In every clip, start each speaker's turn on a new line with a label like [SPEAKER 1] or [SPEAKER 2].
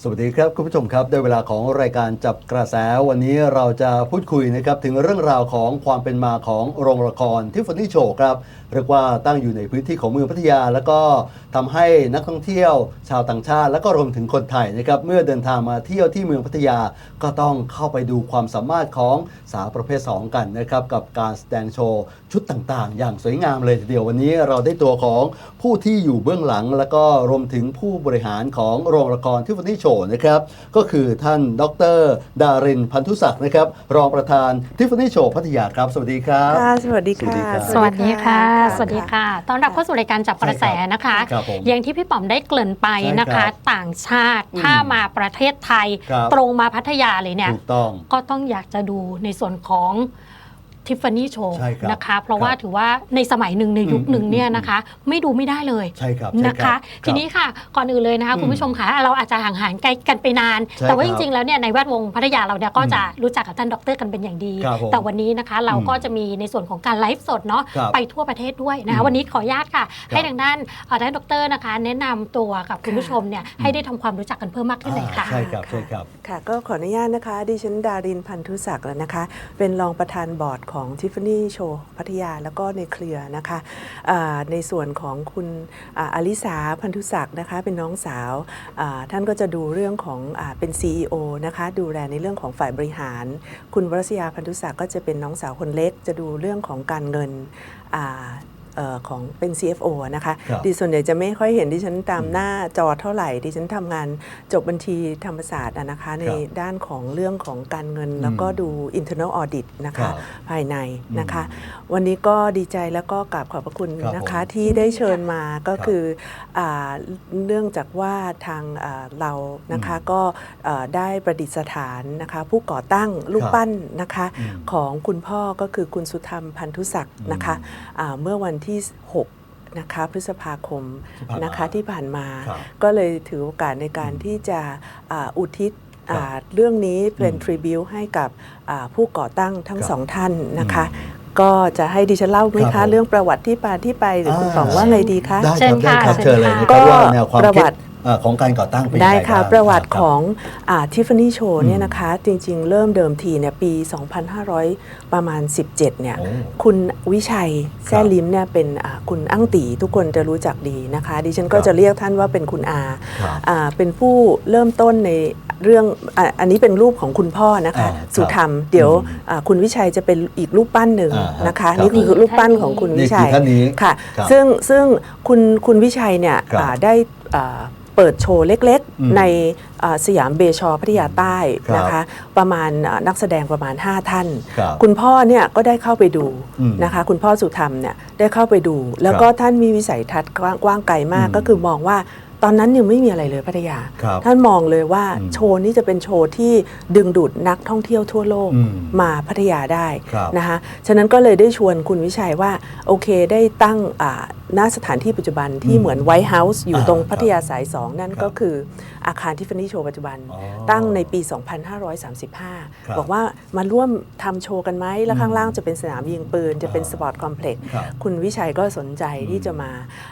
[SPEAKER 1] สวัสดีครับคุณผู้ชมครับได้เวลาของรายการจับกระแสวันนี้เราจะพูดคุยนะครับถึงเรื่องราวของความเป็นมาของโรงละครทิฟฟานี่โชว์ครับเรียกว่าตั้งอยู่ในพื้นที่ของเมืองพัทยาแล้วก็ทำให้นักท่องเที่ยวชาวต่างชาติและก็รวมถึงคนไทยนะครับเมื่อเดินทางมาเที่ยวที่เมืองพัทยาก็ต้องเข้าไปดูความสามารถของสาวประเภท2กันนะครับกับการแสดงโชว์ชุดต่างๆอย่างสวยงามเลยทีเดียววันนี้เราได้ตัวของผู้ที่อยู่เบื้องหลังแล้วก็รวมถึงผู้บริหารของโรงละครทิฟฟานี่โชว์นะครับก็คือท่านดร.ดารินพันธุศักดิ์นะครับรองประธานทิฟฟานี่โชว์พัทยาครับสวัสดีครับ
[SPEAKER 2] สวัสดีค่ะ
[SPEAKER 3] สวัสดีค่ะสวัสดีค่ะต้อนรับเข้าสู่รายการจับกระแสนะคะอย่างที่พี่ป๋อมได้เกริ่นไปนะคะต่างชาติถ้ามาประเทศไทยตรงมาพัทยาเลยเนี่ยก็ต้องอยากจะดูในส่วนของทิฟฟานี่โชว์นะคะเพราะว่าถือว่าในสมัยหนึ่งในยุคหนึ่งเนี่ยนะคะไม่ดูไม่ได้เลยนะคะทีนี้ค่ะก่อนอื่นเลยนะคะคุณผู้ชมคะเราอาจจะห่างหายกันไปนานแต่ว่าจริงๆแล้วเนี่ยในแวดวงพัทยาเราเนี่ยก็จะรู้จักกับท่านดร.กันเป็นอย่างดีแต่วันนี้นะคะเราก็จะมีในส่วนของการไลฟ์สดเนาะไปทั่วประเทศด้วยนะคะวันนี้ขออนุญาตค่ะให้ทางด้านท่านดร.นะคะแนะนำตัวกับคุณผู้ชมเนี่ยให้ได้ทำความรู้จักกันเพิ่มมากขึ้นเลยค่ะ
[SPEAKER 1] ใช่ครับ
[SPEAKER 2] ค่ะก็ขออนุญาตนะคะดิฉันดารินพันธุศักดิ์แล้วนะคะเป็นรองประธานบอร์ดของทิฟฟานี่โชว์พัทยาแล้วก็ในเครือนะคะในส่วนของคุณอลิสาพันธุศักดิ์นะคะเป็นน้องสาวท่านก็จะดูเรื่องของเป็น CEO นะคะดูแลในเรื่องของฝ่ายบริหารคุณวรัสยาพันธุศักดิ์ก็จะเป็นน้องสาวคนเล็กจะดูเรื่องของการเงินของเป็น CFO นะคะดิส่วนใหญ่จะไม่ค่อยเห็นดิฉันตามหน้าจอเท่าไหร่ดิฉันทำงานจบบัญชีธรรมศาสตร์นะคะในด้านของเรื่องของการเงินแล้วก็ดู internal audit นะคะภายในนะคะวันนี้ก็ดีใจแล้วก็กราบขอบพระคุณนะคะที่ได้เชิญมาก็คือเนื่องจากว่าทางเรานะคะก็ได้ประดิษฐานนะคะผู้ก่อตั้งรูปปั้นนะคะของคุณพ่อก็คือคุณสุธรรมพันธุศักดิ์นะคะเมื่อวันที่6นะคะพฤษภาคมนะคะที่ผ่านมาก็เลยถือโอกาสในการที่จะอุทิศเรื่องนี้เป็นทริบิวต์ให้กับผู้ก่อตั้งทั้งสองท่านนะคะก็จะให้ดิฉันเล่าไหมคะเรื่องประวัติที่ไปหรือคุณป๋องว่าไงดีคะ
[SPEAKER 1] เชิญค่ะเชิญเลยก็แนวความคิดของการก่อตั้ง
[SPEAKER 2] ได้ค่ะประวัติของทิฟฟานี่โชว์เนี่ยนะคะจริงๆเริ่มเดิมทีเนี่ยปี 2500 ประมาณ 17เนี่ยคุณวิชัยแซ่ลิ้มเนี่ยเป็นคุณอั้งตีทุกคนจะรู้จักดีนะคะดิฉันก็จะเรียกท่านว่าเป็นคุณเป็นผู้เริ่มต้นในเรื่องอันนี้เป็นรูปของคุณพ่อนะคะสุธรรมเดี๋ยวคุณวิชัยจะเป็นอีกรูปปั้นหนึ่งนะคะนี่คือรูปปั้นของคุณวิชัยค่ะซึ่งคุณวิชัยเนี่ยได้เปิดโชว์เล็กๆในสยามเบชอพัทยาใต้นะคะประมาณนักแสดงประมาณ5ท่านคุณพ่อเนี่ยก็ได้เข้าไปดูนะคะคุณพ่อสุธรรมเนี่ยได้เข้าไปดูแล้วก็ท่านมีวิสัยทัศน์กว้างไกลมากก็คือมองว่าตอนนั้นยังไม่มีอะไรเลยพัทยาท่านมองเลยว่าโชว์นี้จะเป็นโชว์ที่ดึงดูดนักท่องเที่ยวทั่วโลกมาพัทยาได้นะคะฉะนั้นก็เลยได้ชวนคุณวิชัยว่าโอเคได้ตั้งณสถานที่ปัจจุบันที่เหมือนไวท์เฮาส์อยู่ตรงพัทยาสาย2นั่นก็คืออาคารทิฟฟานี่โชว์ปัจจุบันตั้งในปี 2535 บอกว่ามาร่วมทำโชว์กันไหมแล้วข้างล่างจะเป็นสนามยิงปืนจะเป็นสปอร์ตคอมเพล็กซ์คุณวิชัยก็สนใจที่จะมา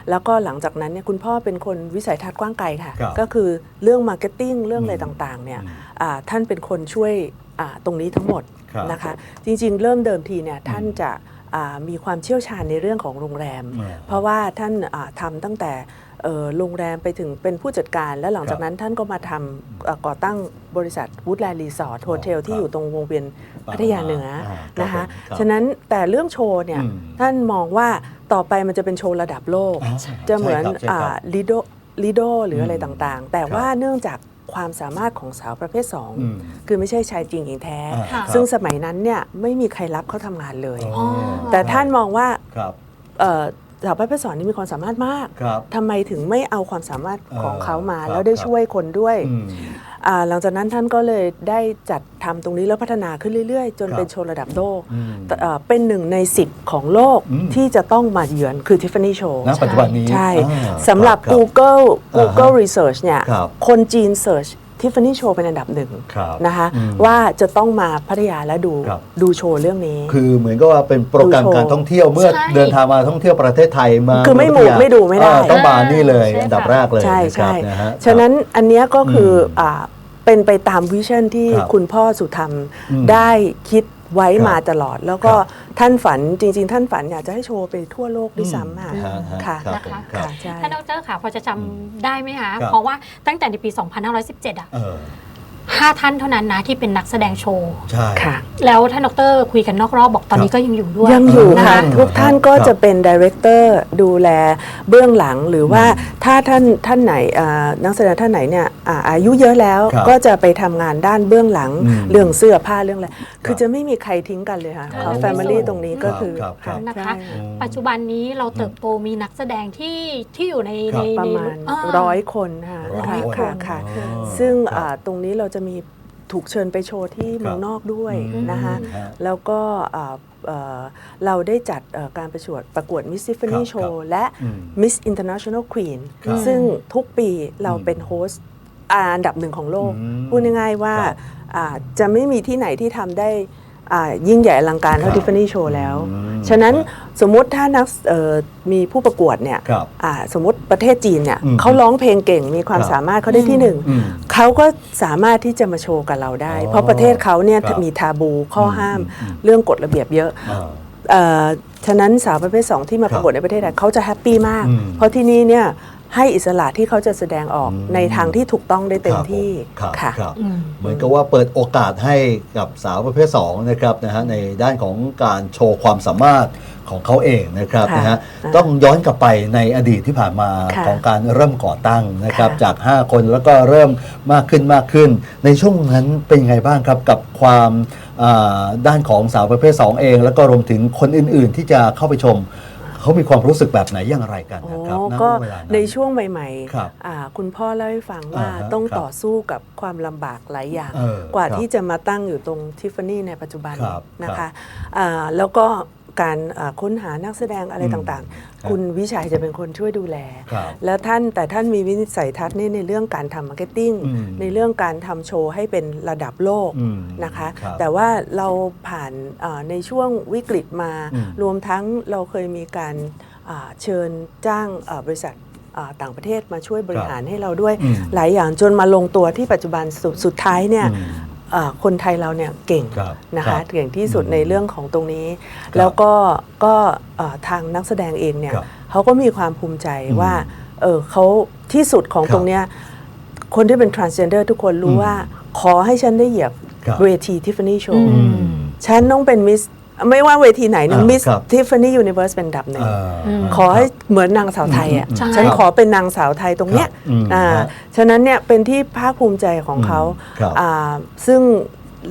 [SPEAKER 2] แล้วก็หลังจากนั้นเนี่ยคุณพ่อเป็นคนวิสัยทัศน์กว้างไกลค่ะก็คือเรื่องมาร์เก็ตติ้งเรื่องอะไรต่างๆเนี่ยท่านเป็นคนช่วยตรงนี้ทั้งหมดนะคะจริงๆเริ่มเดิมทีเนี่ยท่านจะมีความเชี่ยวชาญในเรื่องของโรงแรมเพราะว่าท่านทำตั้งแต่โรงแรมไปถึงเป็นผู้จัดการและหลังจากนั้นท่านก็มาทำก่อตั้งบริษัทวูดแลนด์รีสอร์ทโฮเทลที่อยู่ตรงวงเวียนพัทยาเหนือนะคะฉะนั้นแต่เรื่องโชว์เนี่ยท่านมองว่าต่อไปมันจะเป็นโชว์ระดับโลกจะเหมือนลิโดหรืออะไรต่างๆแต่ว่าเนื่องจากความสามารถของสาวประเภท2คือไม่ใช่ชายจริงหญิงแท้ซึ่งสมัยนั้นเนี่ยไม่มีใครรับเขาทำงานเลยแต่ท่านมองว่าสาวประเภท2นี่มีความสามารถมากทำไมถึงไม่เอาความสามารถของเขามาแล้วได้ช่วยคนด้วยหลังจากนั้นท่านก็เลยได้จัดทำตรงนี้แล้วพัฒนาขึ้นเรื่อยๆจนเป็นโชว์ระดับโลกเป็น1 ใน 10ของโลกที่จะต้องมาเยือนคือทิฟฟานี่โชว์
[SPEAKER 1] ณปัจจุบันนี้
[SPEAKER 2] ใช่สำหรับ Google Research เนี่ยคนจีน Search ทิฟฟานี่โชว์เป็นอันดับหนึ่ง
[SPEAKER 1] ครับ
[SPEAKER 2] นะคะว่าจะต้องมาพัทยาและดูโชว์เรื่องนี้
[SPEAKER 1] คือเหมือนก็ว่าเป็นโปรแกรมการท่องเที่ยวเมื่อ
[SPEAKER 3] ใช่
[SPEAKER 1] เดินทางมาท่องเที่ยวประเทศไทยมา
[SPEAKER 2] คือไม่หมู่ไม่ดูไม่ได้
[SPEAKER 1] ต้องมานี่เลย
[SPEAKER 3] ใช่
[SPEAKER 1] อันดับแรกเลย
[SPEAKER 2] ใช่
[SPEAKER 1] นะครับ
[SPEAKER 2] ใช่
[SPEAKER 1] นะฮะ
[SPEAKER 2] ฉะนั้นอันเนี้ยก็คือเป็นไปตามวิชั่นที่
[SPEAKER 1] ครับ
[SPEAKER 2] คุณพ่อสุธรรม
[SPEAKER 1] อืม
[SPEAKER 2] ได้คิดไว้
[SPEAKER 1] ครับ
[SPEAKER 2] มาตลอด แล้วก็
[SPEAKER 1] ครับ
[SPEAKER 2] ท่านฝันจริง ๆ ท่านฝันอยากจะให้โชว์ไปทั่วโลกด้วยซ้ำค่ะ
[SPEAKER 1] ฮะ
[SPEAKER 2] ค่ะ
[SPEAKER 1] ครับผม
[SPEAKER 3] นะคะ
[SPEAKER 1] ครับ
[SPEAKER 2] ใช่
[SPEAKER 3] ท่านดรค่ะพอจะจำได้ไหมคะ
[SPEAKER 1] ครับ
[SPEAKER 3] เพราะว่าตั้งแต่ในปี 2517 อ่ะ
[SPEAKER 1] เออ
[SPEAKER 3] 5 ท่านเท่านั้นนะที่เป็นนักแสดงโชว์
[SPEAKER 1] ใช่
[SPEAKER 2] ค่ะ
[SPEAKER 3] แล้วท่านดรคุยกันนอกรอบบอกตอนนี้ก็ยังอยู่ด้วย
[SPEAKER 2] ยังอยู่ค่ะ
[SPEAKER 3] น
[SPEAKER 2] ทุกท่านก็
[SPEAKER 1] ครับ
[SPEAKER 2] จะเป็นดีเรคเตอร์ดูแลเบื้องหลังหรือว่าถ้าท่านไหนนักแสดงท่านไหนเนี่ยอายุเยอะแล้ว
[SPEAKER 1] ครับ
[SPEAKER 2] ก็จะไปทำงานด้านเบื้องหลัง
[SPEAKER 1] อืม
[SPEAKER 2] เรื่องเสื้อผ้าเรื่องอะไรคือจะไม่มีใครทิ้งกันเลยค่ะ
[SPEAKER 3] ครับ
[SPEAKER 2] เขาแฟมิลี่ตรงนี้ก็คือ
[SPEAKER 1] ครับครับ
[SPEAKER 3] นะคะ
[SPEAKER 2] ใช่
[SPEAKER 3] ปัจจุบันนี้เราเติบโตมีนักแสดงที่อยู่ใน
[SPEAKER 1] ครับ
[SPEAKER 2] ประมาณ 100 คนค่ะ
[SPEAKER 1] 100 คน
[SPEAKER 2] ค่ะค่ะ
[SPEAKER 1] อ๋อ
[SPEAKER 2] ซึ่ง
[SPEAKER 1] ครับ
[SPEAKER 2] ตรงนี้เราจะมีถูกเชิญไปโชว์ที่เมืองนอกด้วย
[SPEAKER 1] อืม
[SPEAKER 2] นะคะ
[SPEAKER 1] ฮะ
[SPEAKER 2] แล้วก็เราได้จัดการประกวด Miss Tiffany
[SPEAKER 1] ครับ
[SPEAKER 2] Show และ
[SPEAKER 1] อืม
[SPEAKER 2] Miss International Queen
[SPEAKER 1] ครับ
[SPEAKER 2] ซึ่งทุกปีเราเป็นโฮสต์อันดับหนึ่งของโลก
[SPEAKER 1] อืม
[SPEAKER 2] พูดง่ายๆว่า
[SPEAKER 1] ครับ
[SPEAKER 2] จะไม่มีที่ไหนที่ทำได้ยิ่งใหญ่อลังการเท่า
[SPEAKER 1] ครับ
[SPEAKER 2] Tiffany Show แล้ว
[SPEAKER 1] อืม
[SPEAKER 2] ฉะนั้นสมมุติถ้านักมีผู้ประกวดเนี่ย
[SPEAKER 1] ครับ
[SPEAKER 2] สมมติประเทศจีนเนี่ย
[SPEAKER 1] อืม
[SPEAKER 2] เขาร้องเพลงเก่งมีความ
[SPEAKER 1] ครับ
[SPEAKER 2] สามารถเขาได้ที่หนึ่ง
[SPEAKER 1] อืม
[SPEAKER 2] เขาก็สามารถที่จะมาโชว์กับเราได้
[SPEAKER 1] อ๋อ
[SPEAKER 2] เพราะประเทศเขาเนี่ย
[SPEAKER 1] ครับ
[SPEAKER 2] มีทาบูข้อห้าม
[SPEAKER 1] อืม
[SPEAKER 2] เรื่องกฎระเบียบเยอะ
[SPEAKER 1] อ่า
[SPEAKER 2] ฉะนั้นสาวประเภท 2 ที่มา
[SPEAKER 1] ค
[SPEAKER 2] ป
[SPEAKER 1] รับ
[SPEAKER 2] ระกวดในประเทศไทยเขาจะแฮปปี้มาก
[SPEAKER 1] อืม
[SPEAKER 2] เพราะที่นี่เนี่ยให้อิสระที่เขาจะแสดงออก
[SPEAKER 1] อืม
[SPEAKER 2] ในทางที่ถูกต้องได้เต็มที่
[SPEAKER 1] ครับ
[SPEAKER 2] ค่ะ
[SPEAKER 1] ครับ
[SPEAKER 3] อืม
[SPEAKER 1] เหมือนกับว่าเปิดโอกาสให้กับสาวประเภท2นะครับนะฮะในด้านของการโชว์ความสามารถของเขาเองนะครับ
[SPEAKER 2] ค่ะ
[SPEAKER 1] นะฮะ
[SPEAKER 2] ค่ะ
[SPEAKER 1] ต้องย้อนกลับไปในอดีตที่ผ่านมา
[SPEAKER 2] ค่ะ
[SPEAKER 1] ของการเริ่มก่อตั้งนะครับ
[SPEAKER 2] ค่ะ
[SPEAKER 1] จาก 5 คนแล้วก็เริ่มมากขึ้น ในช่วงนั้นเป็นยังไงบ้างครับกับความด้านของสาวประเภท 2 เอง แล้วก็รวมถึงคนอื่นๆที่จะเข้าไปชม เขามีความรู้สึกแบบไหนอย่างไรกัน
[SPEAKER 2] โอ้
[SPEAKER 1] นะครับณ
[SPEAKER 2] ก็
[SPEAKER 1] เวลานั้น
[SPEAKER 2] ในช่วงใหม่
[SPEAKER 1] ครับ
[SPEAKER 2] คุณพ่อเล่าให้ฟังว่า
[SPEAKER 1] ฮะ
[SPEAKER 2] ต้อง
[SPEAKER 1] ครับ
[SPEAKER 2] ต่อสู้กับความลำบากหลายอย่าง
[SPEAKER 1] กว่า
[SPEAKER 2] ที่จะมาตั้งอยู่ตรงทิฟฟานี่ในปัจจุบัน
[SPEAKER 1] ครับ
[SPEAKER 2] นะคะแล้วก็การค้นหานักแสดงอะไร
[SPEAKER 1] อืม
[SPEAKER 2] ต่าง
[SPEAKER 1] ครับ
[SPEAKER 2] ๆ คุณวิชัยจะเป็นคนช่วยดูแล
[SPEAKER 1] ครับ
[SPEAKER 2] แล้วแต่ท่านมีวิสัยทัศน์ในเรื่องการทำมาร์เก็ตติ้ง
[SPEAKER 1] อืม
[SPEAKER 2] ในเรื่องการทำโชว์ให้เป็นระดับโลก
[SPEAKER 1] อืม
[SPEAKER 2] นะคะ
[SPEAKER 1] ครับ
[SPEAKER 2] แต่ว่าเราผ่านในช่วงวิกฤตมา
[SPEAKER 1] อืม
[SPEAKER 2] รวมทั้งเราเคยมีการเชิญจ้างบริษัทต่างประเทศมาช่วยบริหารให้เราด้วย
[SPEAKER 1] อืม
[SPEAKER 2] หลายอย่างจนมาลงตัวที่ปัจจุบันสุดท้ายเนี่ย
[SPEAKER 1] อืม
[SPEAKER 2] คนไทยเราเนี่ยเก่ง
[SPEAKER 1] ครับ
[SPEAKER 2] นะ
[SPEAKER 1] ครั
[SPEAKER 2] คะ
[SPEAKER 1] บ
[SPEAKER 2] เก่งที่สุด
[SPEAKER 1] อืม
[SPEAKER 2] ในเรื่องของตรงนี้
[SPEAKER 1] ครับ
[SPEAKER 2] แล้วก็ทางนักแสดงเองเนี่ย
[SPEAKER 1] ครับ
[SPEAKER 2] เขาก็มีความภูมิใจ
[SPEAKER 1] อืม
[SPEAKER 2] ว่าเขาที่สุดของ
[SPEAKER 1] ครับ
[SPEAKER 2] ตรงเนี้ยคนที่เป็น transgender ทุกคนรู้
[SPEAKER 1] อืม
[SPEAKER 2] ว่าขอให้ฉันได้เหยียบ
[SPEAKER 1] ครับ
[SPEAKER 2] เวที Tiffany Show
[SPEAKER 3] อืม
[SPEAKER 2] ฉันต้องเป็นมิสไม่ว่าเวทีไหนนะมิส
[SPEAKER 1] ครับ
[SPEAKER 2] Tiffany Universe เป็นอันดับหนึ่ง
[SPEAKER 3] ม
[SPEAKER 2] ขอให้เหมือนนางสาวไทยอ่ะ
[SPEAKER 3] ใช่
[SPEAKER 2] ฉันขอเป็นนางสาวไทยตรงเนี้ย
[SPEAKER 1] ครับอืม
[SPEAKER 2] ฮะฉะนั้นเนี่ยเป็นที่ภาคภูมิใจของเขา
[SPEAKER 1] ครับ
[SPEAKER 2] ซึ่ง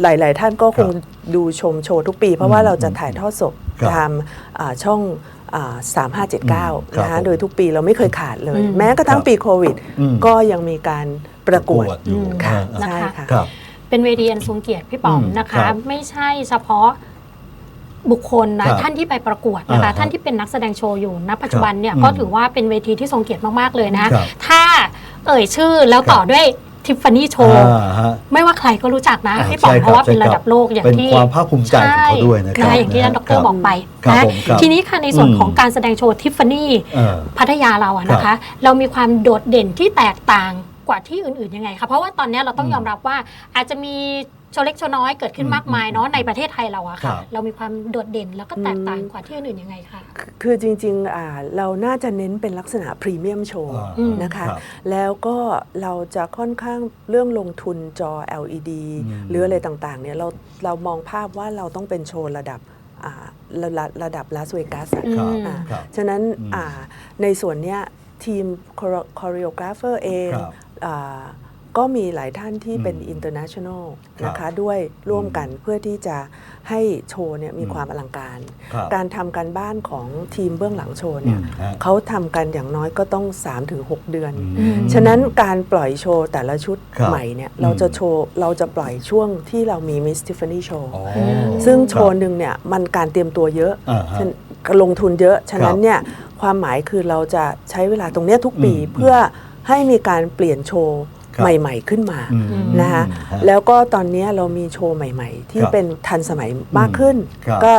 [SPEAKER 2] หลาย ๆ ท่านก็คง
[SPEAKER 1] ครับ
[SPEAKER 2] ดูชมโชว์ทุกปี เพราะว่าเราจะถ่ายทอดสด
[SPEAKER 1] ครับ
[SPEAKER 2] ตามช่อง3579 นะ
[SPEAKER 1] ครั
[SPEAKER 2] คะ
[SPEAKER 1] บผม
[SPEAKER 2] โดยทุกปีเราไม่เคยขาดเลย
[SPEAKER 3] อืม
[SPEAKER 2] แม้กระทั่ง
[SPEAKER 1] ครับ
[SPEAKER 2] ปีโควิด
[SPEAKER 1] อืม
[SPEAKER 2] ก็ยังมีการประกวด
[SPEAKER 1] อยู่
[SPEAKER 2] ค่ะ
[SPEAKER 1] อ่า
[SPEAKER 2] ใช่ค่ะ
[SPEAKER 1] ครับ
[SPEAKER 3] เป็นเวทีอันทรงเกียรติพี่ป๋อม
[SPEAKER 1] อืม
[SPEAKER 3] นะคะ
[SPEAKER 1] ครับ
[SPEAKER 3] ไม่ใช่เฉพาะบุคคลนะครับ ท่านที่ไปประกวดนะคะ
[SPEAKER 1] อ่า
[SPEAKER 3] ท่านที่เป็นนักแสดงโชว์อยู่ณปัจจุบันเนี่ย
[SPEAKER 1] ครับ
[SPEAKER 3] ก็
[SPEAKER 1] อืม
[SPEAKER 3] ถือว่าเป็นเวทีที่ทรงเกียรติมากๆเลยนะ
[SPEAKER 1] ครับ
[SPEAKER 3] ถ้าเอ่ยชื่อแล้วต่อด้วยทิฟฟานี่โชว์
[SPEAKER 1] ฮะ
[SPEAKER 3] ไม่ว่าใครก็รู้จักนะ
[SPEAKER 1] อ่า
[SPEAKER 3] พี่ป๋อม
[SPEAKER 1] ใช่
[SPEAKER 3] เพราะว่า
[SPEAKER 1] ครับ
[SPEAKER 3] เป็นระดับโลกอย่าง
[SPEAKER 1] เป็น
[SPEAKER 3] ที่
[SPEAKER 1] ความภาคภูมิใจของเขาด้วยนะครับ
[SPEAKER 3] ใช่อย่างที่ท่านด
[SPEAKER 1] ครั
[SPEAKER 3] ร
[SPEAKER 1] บ
[SPEAKER 3] บอกไป
[SPEAKER 1] ครับ
[SPEAKER 3] นะ
[SPEAKER 1] ผมครับ
[SPEAKER 3] ทีนี้ค่ะในส่วนของ
[SPEAKER 1] อืม
[SPEAKER 3] การแสดงโชว์ทิฟฟานี่
[SPEAKER 1] เออ
[SPEAKER 3] พัทยาเราอะนะคะ เรามีความโดดเด่นที่แตกต่างกว่าที่อื่นๆยังไงคะเพราะว่าตอนนี้เราต้องยอมรับว่าอาจจะมีโชว์เล็กโชว์น้อยเกิดขึ้นมากมายเนาะในประเทศไทยเราอะ
[SPEAKER 1] ครั
[SPEAKER 3] ค่ะ
[SPEAKER 1] บ
[SPEAKER 3] เรามีความโดดเด่นแล้วก็แตกต่างกว่าที่อื่นๆยังไงคะ
[SPEAKER 2] คือจริงๆเราน่าจะเน้นเป็นลักษณะพรีเมียมโชว์
[SPEAKER 1] อืม
[SPEAKER 2] นะคะ
[SPEAKER 1] ครับ
[SPEAKER 2] แล้วก็เราจะค่อนข้างเรื่องลงทุนจอ LED
[SPEAKER 1] อืม
[SPEAKER 2] หรืออะไรต่างๆเนี่ยเรามองภาพว่าเราต้องเป็นโชว์ระดับระดับลาสเวกัส
[SPEAKER 1] ครับ
[SPEAKER 2] ฉะนั้น
[SPEAKER 1] อืม
[SPEAKER 2] ในส่วนเนี้ยทีมคอริโอกราฟเฟอร์เอง
[SPEAKER 1] ครับ
[SPEAKER 2] ก็มีหลายท่านที่เป็น
[SPEAKER 1] อืม
[SPEAKER 2] international
[SPEAKER 1] ครับ
[SPEAKER 2] นะคะด้วยร่วมกันเพื่อที่จะให้โชว์เนี่ยมีความอลังการ
[SPEAKER 1] ครับ
[SPEAKER 2] การทำการบ้านของทีมเบื้องหลังโชว์เนี่ย
[SPEAKER 1] ฮะ
[SPEAKER 2] เขาทำกันอย่างน้อยก็ต้อง 3-6 เดือน
[SPEAKER 1] อืม
[SPEAKER 2] ฉะนั้นการปล่อยโชว์แต่ละชุด
[SPEAKER 1] ครับ
[SPEAKER 2] ใหม่เนี่ย
[SPEAKER 1] อืม
[SPEAKER 2] เราจะปล่อยช่วงที่เรามี Miss Tiffany Show
[SPEAKER 1] อ๋อ
[SPEAKER 2] ซึ่งโช
[SPEAKER 1] ครับ
[SPEAKER 2] ว์หนึ่งเนี่ยมันการเตรียมตัวเยอะ
[SPEAKER 1] อ่าฮะ
[SPEAKER 2] ฉะลงทุนเยอะ ฉะนั้นเนี่ยความหมายคือเราจะใช้เวลาตรงเนี้ยทุกปี
[SPEAKER 1] อืม
[SPEAKER 2] เพื่อให้มีการเปลี่ยนโชว์ ใหม่ๆขึ้นมานะคะแล้วก็ตอนนี้เรามีโชว์ใหม่ๆที่เป็นทันสมัยมากขึ้นก็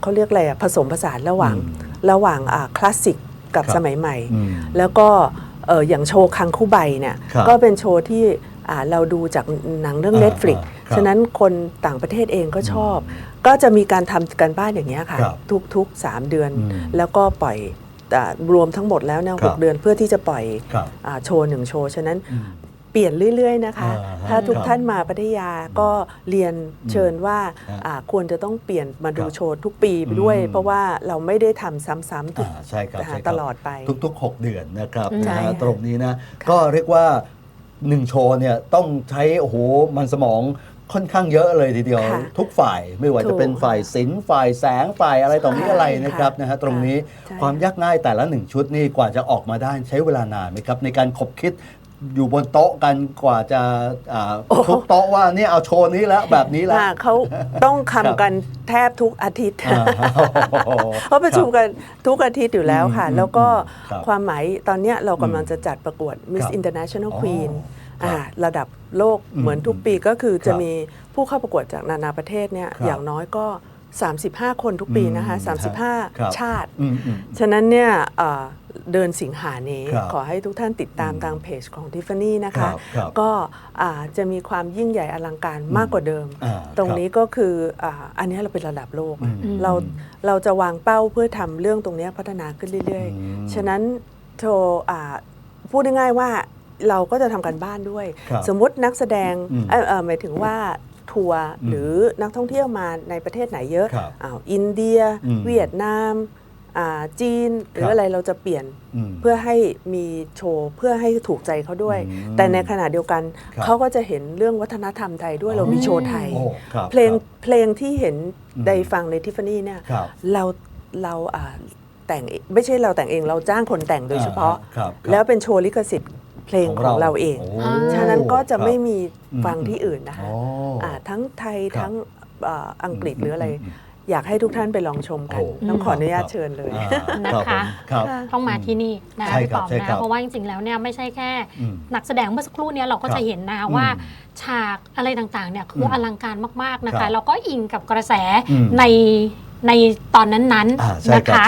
[SPEAKER 2] เขาเรียกอะไรผสมผสานระหว่างคลาสสิกกับสมัยใหม่แล้วก็อย่างโชว์คังคู่ใบเนี่ยก็เป็นโชว์ที่เราดูจากหนังเรื่อง Netflix ฉะนั้นคนต่างประเทศเองก็ชอบก็จะมีการทำกันบ้านอย่างนี้ค่ะทุกๆ3 เดือนแล้วก็ปล่อยรวมทั้งหมดแล้วเนี่ย6 เดือนเพื่อที่จะปล่อยโชว์1 โชว์ฉะนั้นเปลี่ยนเรื่อยๆนะคะถ้าทุกท่านมาพัทยาก็เรียนเชิญว่าควรจะต้องเปลี่ยนมาดูโชว์ทุกปีไปด้วยเพราะว่าเราไม่ได้ทำซ้ำๆทุกตลอดไป
[SPEAKER 1] ทุกๆ6 เดือนนะครับตรงนี้นะก็เรียกว่า1 โชว์เนี่ยต้องใช้โอ้โหมันสมองค่อนข้างเยอะเลยทีเดียวทุกฝ่ายไม่ว่าจะเป็นฝ่ายศิลป์ฝ่ายแสงฝ่ายอะไรต่อมีอะไรนะครับนะฮะตรงนี้ความยากง่ายแต่ละ1 ชุดนี่กว่าจะออกมาได้ใช้เวลานานไหมครับในการขบคิดอยู่บนโต๊ะกันกว่าจะทุกโต๊ะว่านี่เอาโชว์นี้แล้วแบบนี้แล้ว
[SPEAKER 2] เขาต้องทำกันแทบทุกอาทิตย์เพราะประชุมกันทุกอาทิตย์อยู่แล้วค่ะแล้วก็ความหมายตอนนี้เรากำลังจะจัดประกวด Miss International Queenระดับโลกเหมือนทุกปีก็คือจะมีผู้เข้าประกวดจากนานาประเทศเนี่ยอย่างน้อยก็35 คนทุกปีนะคะ35 ชาติฉะนั้นเนี่ยเดินสิงหานี้ขอให้ทุกท่านติดตามทางเพจของ Tiffany นะคะก็จะมีความยิ่งใหญ่อลังการมากกว่าเดิมตรงนี้ก็คืออันนี้เราเป็นระดับโลกเราจะวางเป้าเพื่อทำเรื่องตรงนี้พัฒนาขึ้นเรื่อยๆฉะนั้นโชว์พูดง่ายๆว่าเราก็จะทำการบ้านด้วยสมมุตินักแสดงหมายถึงว่าทัวร์หรือนักท่องเที่ยวมาในประเทศไหนเยอะอินเดียเวียดนามจีนหรืออะไรเราจะเปลี่ยนเพื่อให้มีโชว์เพื่อให้ถูกใจเขาด้วยแต่ในขณะเดียวกันเขาก็จะเห็นเรื่องวัฒนธรรมไทยด้วยเรามีโชว์ไทยเพลงที่เห็นได้ฟังในทิฟฟานี่เนี่ยเราแต่งไม่ใช่เราแต่งเองเราจ้างคนแต่งโดยเฉพาะแล้วเป็นโชว์ลิขสิทธิ์เพลงของเราเองฉะนั้นก็จะไม่มีฟังที่อื่นนะคะทั้งไทยทั้งอังกฤษหรืออะไรอยากให้ทุกท่านไปลองชมกันต้องขออนุญาตเชิญเลย
[SPEAKER 3] นะคะต้องมาที่นี่นะพี่ป๋อมนะเพราะว่าจริงๆแล้วเนี่ยไม่ใช่แค่นักแสดงเมื่อสักครู่นี้เราก็จะเห็นนะคะว่าฉากอะไรต่างๆเนี่ยคืออลังการมากๆนะคะแล้วก็อิงกับกระแสในตอนนั้นๆนะคะ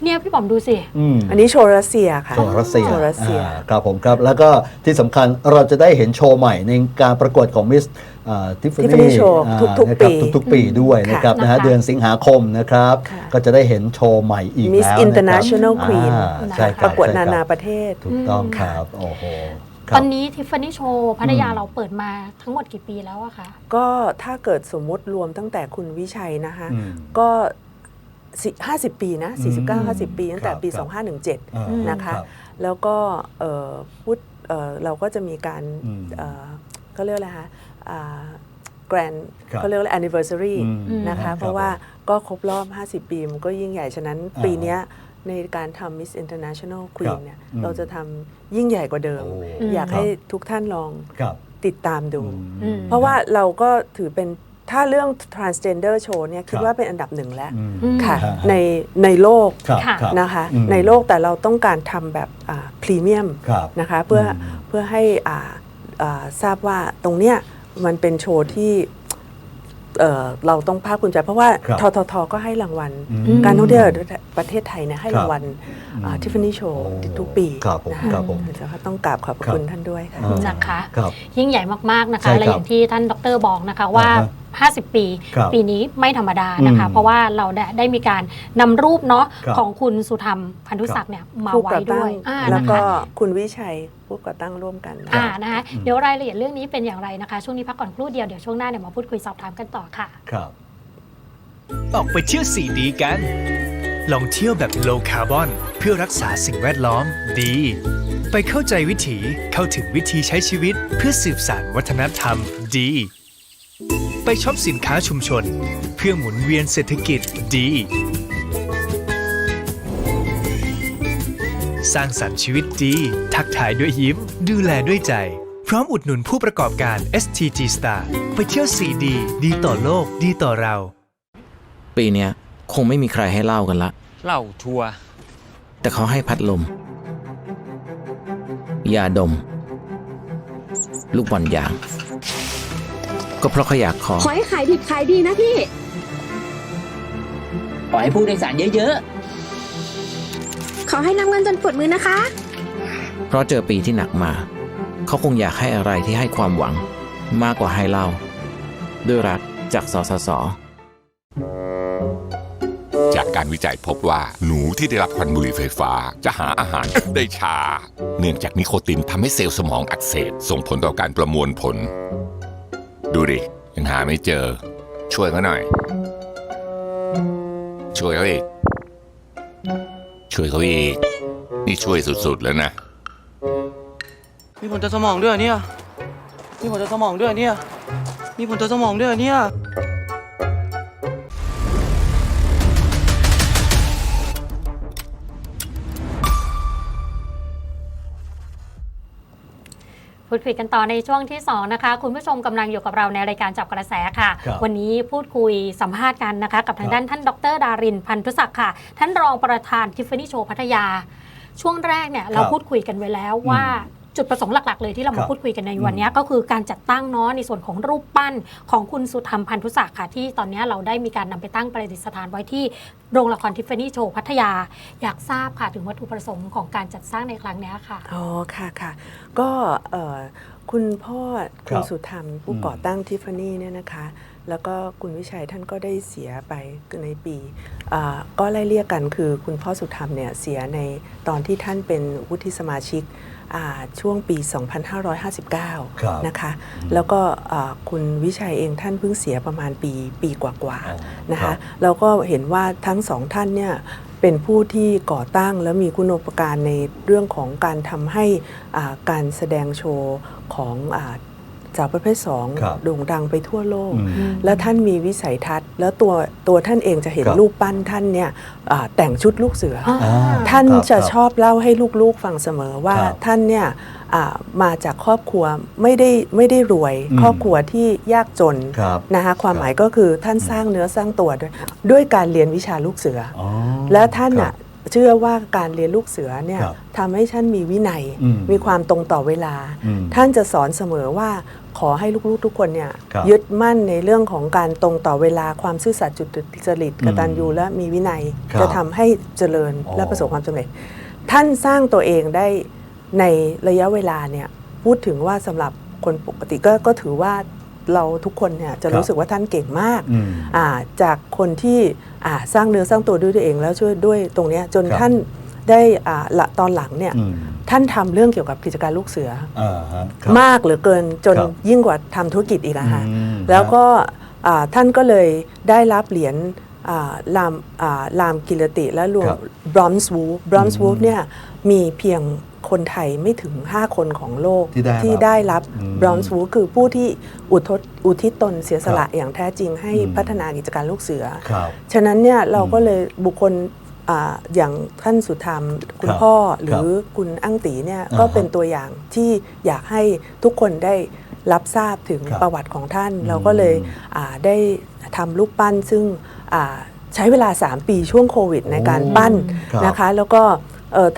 [SPEAKER 3] เนี่ยพี่ป๋อมดูสิ
[SPEAKER 2] อันนี้โชว์รัสเซียค่ะ
[SPEAKER 1] โชว์รัสเซียครับผมครับแล้วก็ที่สำคัญเราจะได้เห็นโชว์ใหม่ในการประกวดของมิสทิฟฟานี่โชว์ทุกปีด้วยนะครับนะฮะเดือนสิงหาคมนะครับก็จะได้เห็นโชว์ใหม่อีกแล้ว
[SPEAKER 2] Miss International Queen ประกวดนานาประเทศ
[SPEAKER 1] ถูกต้องครับโอ้โห
[SPEAKER 3] ตอนนี้ทิฟฟานี่โชว์พัทยาเราเปิดมาทั้งหมดกี่ปีแล้วอะคะ
[SPEAKER 2] ก็ถ้าเกิดสมมติรวมตั้งแต่คุณวิชัยนะคะก็50 ปีนะ49-50 ปีตั้งแต่ปี 2517 นะคะแล้วก็เราก็จะมีการเขาเรียกอะไรคะแกรนด์เขาเรียกว่า anniversary นะคะเพราะว่าก็ครบรอบ50 ปีมันก็ยิ่งใหญ่ฉะนั้นปีนี้ในการทำ Miss International Queen เนี่ยเราจะทำยิ่งใหญ่กว่าเดิมอยากให้ทุกท่านลองติดตามดูเพราะว่าเราก็ถือเป็นถ้าเรื่อง transgender show เนี่ยคิดว่าเป็นอันดับ 1แล้วค่ะในโลกนะคะในโลกแต่เราต้องการทำแบบพรีเมียมนะคะเพื่อให้ทราบว่าตรงเนี้ยมันเป็นโชว์ที่เราต้องภาคภูมิใจเพราะว่าทททก็ให้รางวัลการท่องเที่ยวประเทศไทยเนี่ยให้รางวัลทิฟฟานี่โชว์ทุกปีนะคะต้องกราบขอบคุณท่านด้วยค่ะ
[SPEAKER 3] นะคะยิ่งใหญ่มากๆนะคะและอย่างที่ท่านดร.บอกนะคะว่า50 ปีปีนี้ไม่ธรรมดานะคะเพราะว่าเราได้มีการนำรูปเนาะของคุณสุธรรมพันธุศักดิ์เนี่ยมาไว้ด้วย
[SPEAKER 2] แล้วก็คุณวิชัยผู้ก่อตั้งร่วมกัน
[SPEAKER 3] นะคะเดี๋ยวรายละเอียดเรื่องนี้เป็นอย่างไรนะคะช่วงนี้พักก่อนครู่เดียวเดี๋ยวช่วงหน้าเนี่ยมาพูดคุยสอบถามกันต่อค่ะ
[SPEAKER 1] ครับ
[SPEAKER 4] ออกไปเที่ยว4ดีกันลองเที่ยวแบบ low carbon เพื่อรักษาสิ่งแวดล้อมดีไปเข้าใจวิถีเข้าถึงวิธีใช้ชีวิตเพื่อสืบสานวัฒนธรรมดีไปช็อปสินค้าชุมชนเพื่อหมุนเวียนเศรษฐกิจดีสร้างสรรค์ชีวิตดีทักทายด้วยยิ้มดูแลด้วยใจพร้อมอุดหนุนผู้ประกอบการ STG Star ไปเที่ยว4ดีดีต่อโลกดีต่อเรา
[SPEAKER 5] ปีเนี้ยคงไม่มีใครให้เหล้ากันละ
[SPEAKER 6] เหล้าทัวร์
[SPEAKER 5] แต่เขาให้พัดลม ยาดม ลูกบอลยาง ก็เพราะเขาอยากขอ
[SPEAKER 6] ขอให้ขายดิบขายดีนะพี่
[SPEAKER 7] ขอให้ผู้โดยสารเยอะ
[SPEAKER 6] ขอให้นำเงินจนปวดมือนะคะ
[SPEAKER 5] เพราะเจอปีที่หนักมา เขาคงอยากให้อะไรที่ให้ความหวังมากกว่าให้เหล้าด้วยรักจากสสส.
[SPEAKER 8] จากการวิจัยพบว่าหนูที่ได้รับควันบุหรี่ไฟฟ้าจะหาอาหาร ได้ช้าเนื่องจากนิโคตินทำให้เซลล์สมองอักเสบส่งผลต่อการประมวลผล ดูดิยังหาไม่เจอช่วยเขาหน่อยช่วยเขาอีกช่วยเขาอีกนี่ช่วยสุดๆแล้วนะ
[SPEAKER 9] มีผลต่อสมองด้วยเนี่ยมีผลต่อสมองด้วยเนี่ยมีผลต่อสมองด้วยเนี่ย
[SPEAKER 3] พูดคุยกันต่อในช่วงที่2นะคะคุณผู้ชมกำลังอยู่กับเราในรายการจับกระแสค่ะวันนี้พูดคุยสัมภาษณ์กันนะคะกับทางด้านท่านดร.ดารินทร์ พันธุศักดิ์ค่ะท่านรองประธานทิฟฟานี่โชว์พัทยาช่วงแรกเนี่ยเราพูดคุยกันไว้แล้วว่าจุดประสงค์หลักๆเลยที่เรามาพูดคุยกันในวันนี้ก็คือการจัดตั้งเนาะในส่วนของรูปปั้นของคุณสุธรรม พันธุศักดิ์ค่ะที่ตอนนี้เราได้มีการนำไปตั้งประดิษฐานไว้ที่โรงละครทิฟฟานี่โชว์พัทยาอยากทราบค่ะถึงวัตถุประสงค์ของการจัดสร้างในครั้งนี้ค่ะ
[SPEAKER 2] อ๋อค่ะค่ะก็คุณพ่อคุณสุธรรมผู้ก่อตั้งทิฟฟานี่เนี่ยนะคะแล้วก็คุณวิชัยท่านก็ได้เสียไปในปีก็ไล่เรียกกันคือคุณพ่อสุธรรมเนี่ยเสียในตอนที่ท่านเป็นวุฒิสมาชิกช่วงปี 2559 นะคะแล้วก็คุณวิชัยเองท่านเพิ่งเสียประมาณปีกว่าๆนะคะเราก็เห็นว่าทั้งสองท่านเนี่ยเป็นผู้ที่ก่อตั้งและมีคุณูปการในเรื่องของการทำให้การแสดงโชว์ของสาวประเภท2โด่งดังไปทั่วโลกแล้วท่านมีวิสัยทัศน์แล้วตัวท่านเองจะเห็นรูปปั้นท่านเนี่ยแต่งชุดลูกเสือท่านจะชอบเล่าให้ลูกๆฟังเสมอว่าท่านเนี่ยมาจากครอบครัวไม่ได้รวยครอบครัวที่ยากจนนะคะความหมายก็คือท่านสร้างเนื้อสร้างตัวด้วยการเรียนวิชาลูกเสือและท่านเชื่อว่าการเรียนลูกเสือเนี่ยทำให้ท่านมีวินัยมีความตรงต่อเวลาท่านจะสอนเสมอว่าขอให้ลูกๆทุกคนเนี่ยยึดมั่นในเรื่องของการตรงต่อเวลาความซื่อสัตย์สุจริตกตัญญูและมีวินัยจะทำให้เจริญและประสบความสำเร็จท่านสร้างตัวเองได้ในระยะเวลาเนี่ยพูดถึงว่าสำหรับคนปกติก็ถือว่าเราทุกคนเนี่ยจะรู้สึกว่าท่านเก่งมากจากคนที่สร้างเนื้อสร้างตัวด้วยตัวเองแล้วช่วยด้วยตรงนี้จนท่านได้ตอนหลังเนี่ยท่านทำเรื่องเกี่ยวกับกิจการลูกเสือมากเหลือเกินจนยิ่งกว่าทำธุรกิจอีกนะคะแล้วก็ท่านก็เลยได้รับเหรียญลามกิรติและรวมบรอนซ์วูฟเนี่ยมีเพียงคนไทยไม่ถึง5คนของโลกที่ได้รับบรอนซ์วูฟคือผู้ที่อุทิศตนเสียสละอย่างแท้จริงให้พัฒนากิจการลูกเสือฉะนั้นเนี่ยเราก็เลยบุคคลอย่างท่านสุธรรมคุณพ่อหรือคุณอั้งตีเนี่ยก็เป็นตัวอย่างที่อยากให้ทุกคนได้รับทราบถึงประวัติของท่านเราก็เลยได้ทำรูปปั้นซึ่งใช้เวลา3ปีช่วงโควิดในการปั้นนะคะแล้วก็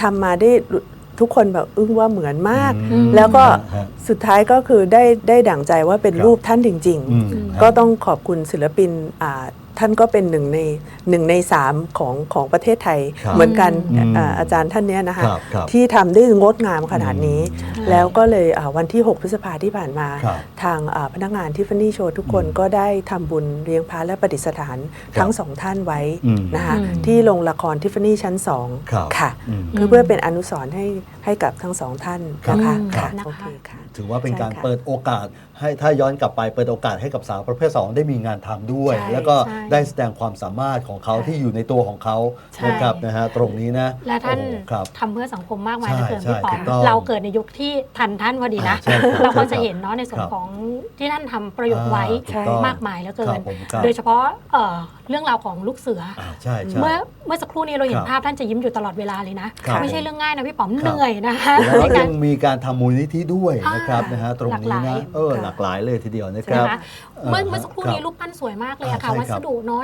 [SPEAKER 2] ทำมาได้ทุกคนแบบอึ้งว่าเหมือนมากแล้วก็สุดท้ายก็คือได้ดั่งใจว่าเป็นรูปท่านจริงๆก็ต้องขอบคุณศิลปินท่านก็เป็นหนึ่งใน3ของประเทศไทยเหมือนกันอาจารย์ท่านนี้นะคะที่ทำได้งดงามขนาดนี้แล้วก็เลยวันที่6 พฤษภาที่ผ่านมาทางพนักงานทิฟฟานี่โชว์ทุกคนก็ได้ทำบุญเลี้ยงพระและประดิษฐานทั้ง2ท่านไว้นะคะที่โรงละครทิฟฟานี่ชั้น2ค่ะคือเพื่อเป็นอนุสรณ์ให้กับทั้ง2ท่านนะคะโอเคค่ะ
[SPEAKER 1] ถือว่าเป็นการเปิดโอกาสให้ถ้าย้อนกลับไปเปิดโอกาสให้กับสาวประเภท2ได้มีงานทำด้วยแล้วก็ได้แสดงความสามารถของเขาที่อยู่ในตัวของเขานะครับนะฮะตรงนี้นะ
[SPEAKER 3] และท่านทำเพื่อสังคมมากมายเหลือเกินพี่ป๋องเราเกิดในยุคที่ทันท่านพอดีนะเราก็จะเห็นเนาะในส่วนของที่ท่านทำประโยชน์ไว้มากมายเหลือเกินโดยเฉพาะเรื่องราวของลูกเสือเมื่อสักครู่นี้เราเห็นภาพท่านจะยิ้มอยู่ตลอดเวลาเลยนะไม่ใช่เรื่องง่ายนะพี่ป๋อมเหนื่อย นะคะ
[SPEAKER 1] แล้วยังมีการทำมูลนิธิด้วยนะครับนะฮะตรงนี้นะ
[SPEAKER 2] หลากหลาย
[SPEAKER 1] หลากหลายเลยทีเดียวนะครับ
[SPEAKER 3] เมื่อสักครู่นี้รูปปั้นสวยมากเลยอะค่ะ
[SPEAKER 1] ใช่
[SPEAKER 3] วั
[SPEAKER 1] ครับ
[SPEAKER 3] สดุเนาะ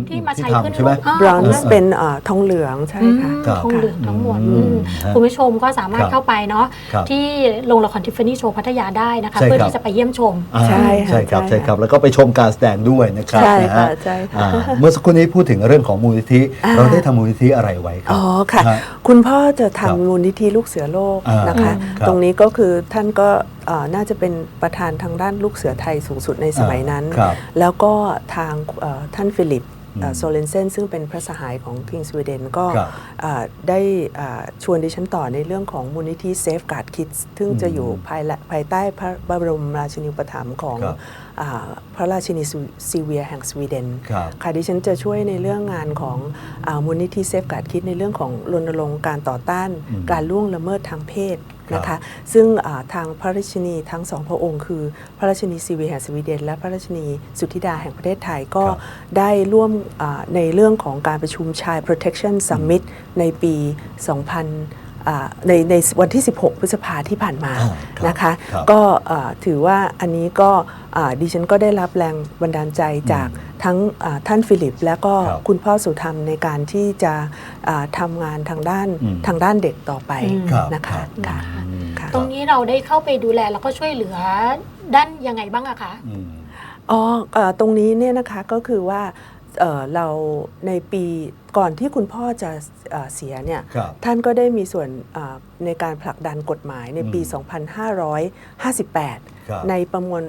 [SPEAKER 3] ที่มาใช้
[SPEAKER 1] ที่ทำ
[SPEAKER 3] ขึ้น
[SPEAKER 1] ใช่ไหม
[SPEAKER 2] บรอนซ์เป็นทองเหลืองใช่ค่ะ
[SPEAKER 1] ครับ
[SPEAKER 3] ทองเหลืองทั้งหมด
[SPEAKER 1] ฮะ
[SPEAKER 3] คุณผู้ชมก็สามารถ
[SPEAKER 1] ครับ
[SPEAKER 3] เข้าไปเนาะ
[SPEAKER 1] ครับ
[SPEAKER 3] ที่โรงละครทิฟฟานี่โชว์พัทยาได้นะคะ
[SPEAKER 1] ใช่
[SPEAKER 3] เพื่อ
[SPEAKER 1] ครับ
[SPEAKER 3] ที่จะไปเยี่ยมชม
[SPEAKER 2] ใช่ค่ะ
[SPEAKER 1] ใช่ครับ
[SPEAKER 2] ใช่
[SPEAKER 1] ใช่
[SPEAKER 2] ค่ะ
[SPEAKER 1] ครับแล้วก็ไปชมการแสดงด้วยนะครับ
[SPEAKER 2] ใช่
[SPEAKER 1] นะ
[SPEAKER 2] ค่ะ
[SPEAKER 1] ฮะ
[SPEAKER 2] ใช่ค่ะ
[SPEAKER 1] เมื่อสักครู่นี้พูดถึงเรื่องของมูลนิธิเราได้ทำมูลนิธิอะไรไว้ครั
[SPEAKER 2] อ๋
[SPEAKER 1] บ
[SPEAKER 2] อค่ะ
[SPEAKER 1] ฮะ
[SPEAKER 2] คุณพ่อจะ
[SPEAKER 1] ครับ
[SPEAKER 2] ทำมูลนิธิลูกเสือโลก
[SPEAKER 1] อ่าน
[SPEAKER 2] นะคะ
[SPEAKER 1] ครับ
[SPEAKER 2] ตรงนี้ก็คือท่านก็น่าจะเป็นประธานทางด้านลูกเสือไทยสูงสุดในสมัยนั้น
[SPEAKER 1] ครับ
[SPEAKER 2] แล้วก็ทางท่านฟิลิป
[SPEAKER 1] อืม
[SPEAKER 2] โซเลนเซนซึ่งเป็นพระสหายของคิงสวีเดนก็
[SPEAKER 1] ครับ
[SPEAKER 2] ได้ชวนดิฉันต่อในเรื่องของมูลนิธิ Safeguard Kids ซึ่งจะอยู่ภายใต้พระบรมราชินีอุปถัมภ์ของ
[SPEAKER 1] ครับ
[SPEAKER 2] พระราชินีซีเวียแห่งสวีเดน
[SPEAKER 1] ครับ
[SPEAKER 2] ค่ะดิฉันจะช่วยในเรื่องงานของมูลนิธิ Safeguard Kids ในเรื่องของรณรงค์การต่อต้านการล่วงละเมิดทางเพศนะคะซึ่งทางพระราชินีทั้งสองพระองค์คือพระราชินีซีเวียแห่งสวีเดนและพระราชินีสุทธิดาแห่งประเทศไทยก็
[SPEAKER 1] ครับ
[SPEAKER 2] ได้ร่วมในเรื่องของการประชุมชาย Protection Summit ในปี ในวันที่ 16 พฤษภาที่ผ่านมา
[SPEAKER 1] ครับ
[SPEAKER 2] นะคะ
[SPEAKER 1] ครับ
[SPEAKER 2] ก็ถือว่าอันนี้ก็ดิฉันก็ได้รับแรงบันดาลใจจากทั้งท่านฟิลิป และก็
[SPEAKER 1] ครับ
[SPEAKER 2] คุณพ่อสุธรรมในการที่จะทำงานทางด้านเด็กต่อไป
[SPEAKER 1] ครับ
[SPEAKER 2] นะคะ
[SPEAKER 1] ครับ
[SPEAKER 2] ค่ะค่ะ
[SPEAKER 3] ตรงนี้เราได้เข้าไปดูแลแล้วก็ช่วยเหลือด้านยังไงบ้างอะคะ
[SPEAKER 2] ตรงนี้เนี่ยนะคะก็คือว่าเราในปีก่อนที่คุณพ่อจะเสียเนี่ย
[SPEAKER 1] ครับ
[SPEAKER 2] ท่านก็ได้มีส่วนในการผลักดันกฎหมายในปี
[SPEAKER 1] ครับ
[SPEAKER 2] 2558 ในประมวล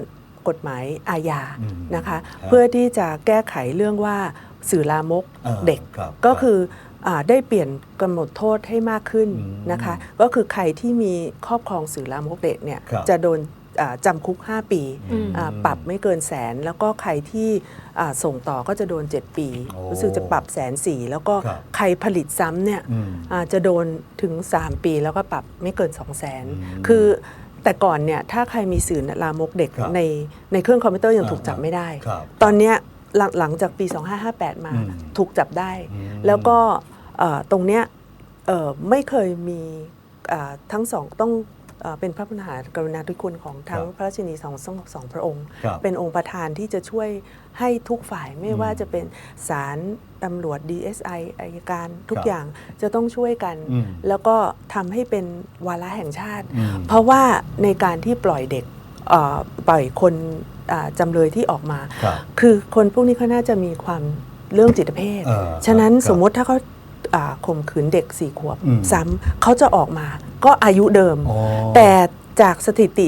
[SPEAKER 2] กฎหมายอาญานะคะ
[SPEAKER 1] ครับ
[SPEAKER 2] เพื่อที่จะแก้ไขเรื่องว่าสื่อลามกเด็ก
[SPEAKER 1] ครับ
[SPEAKER 2] ก็คือได้เปลี่ยนกำหนดโทษให้มากขึ้นนะคะ ก็คือใครที่มีครอบครองสื่อลามกเด็กเนี่ย
[SPEAKER 1] ครับ
[SPEAKER 2] จะโดนจำคุก 5 ปี ปรับไม่เกิน100,000แล้วก็ใครที่ส่งต่อก็จะโดน 7 ปี
[SPEAKER 1] โอ้
[SPEAKER 2] รู้สึกจะปรับ 140,000แล้วก็
[SPEAKER 1] ครับ
[SPEAKER 2] ใครผลิตซ้ำเนี่ยจะโดนถึง 3 ปีแล้วก็ปรับไม่เกิน 200,000คือแต่ก่อนเนี่ยถ้าใครมีสื่อลามกเด็ก
[SPEAKER 1] ครับ
[SPEAKER 2] ในเครื่องคอมพิวเตอร์ยังถูกจับไม่ได้
[SPEAKER 1] ครับ
[SPEAKER 2] ตอนเนี้ยหลังจากปี 2558 มาถูกจับได้ แล้วก็ตรงเนี้ยไม่เคยมีทั้งสองต้องเป็นพระมหากรุณาธิคุณของทั้งพระราชินีสองพระองค์
[SPEAKER 1] ครับ
[SPEAKER 2] เป็นองค์ประธานที่จะช่วยให้ทุกฝ่ายไม่ว่าจะเป็นศาลตำรวจ DSI อัยการทุก
[SPEAKER 1] ครับ
[SPEAKER 2] อย่างจะต้องช่วยกัน แล้วก็ทำให้เป็นวาระแห่งชาติ
[SPEAKER 1] อืม
[SPEAKER 2] เพราะว่าในการที่ปล่อยเด็กปล่อยคนจำเลยที่ออกมา
[SPEAKER 1] ครับ
[SPEAKER 2] คือคนพวกนี้เขาน่าจะมีความเรื่องจิตเภท ฉะนั้น
[SPEAKER 1] ครับ
[SPEAKER 2] สมมติถ้าเขาข่มขืนเด็ก4 ขวบ
[SPEAKER 1] อืม
[SPEAKER 2] ซ้ำเขาจะออกมาก็อายุเดิม
[SPEAKER 1] อ๋อ
[SPEAKER 2] แต่จากสถิติ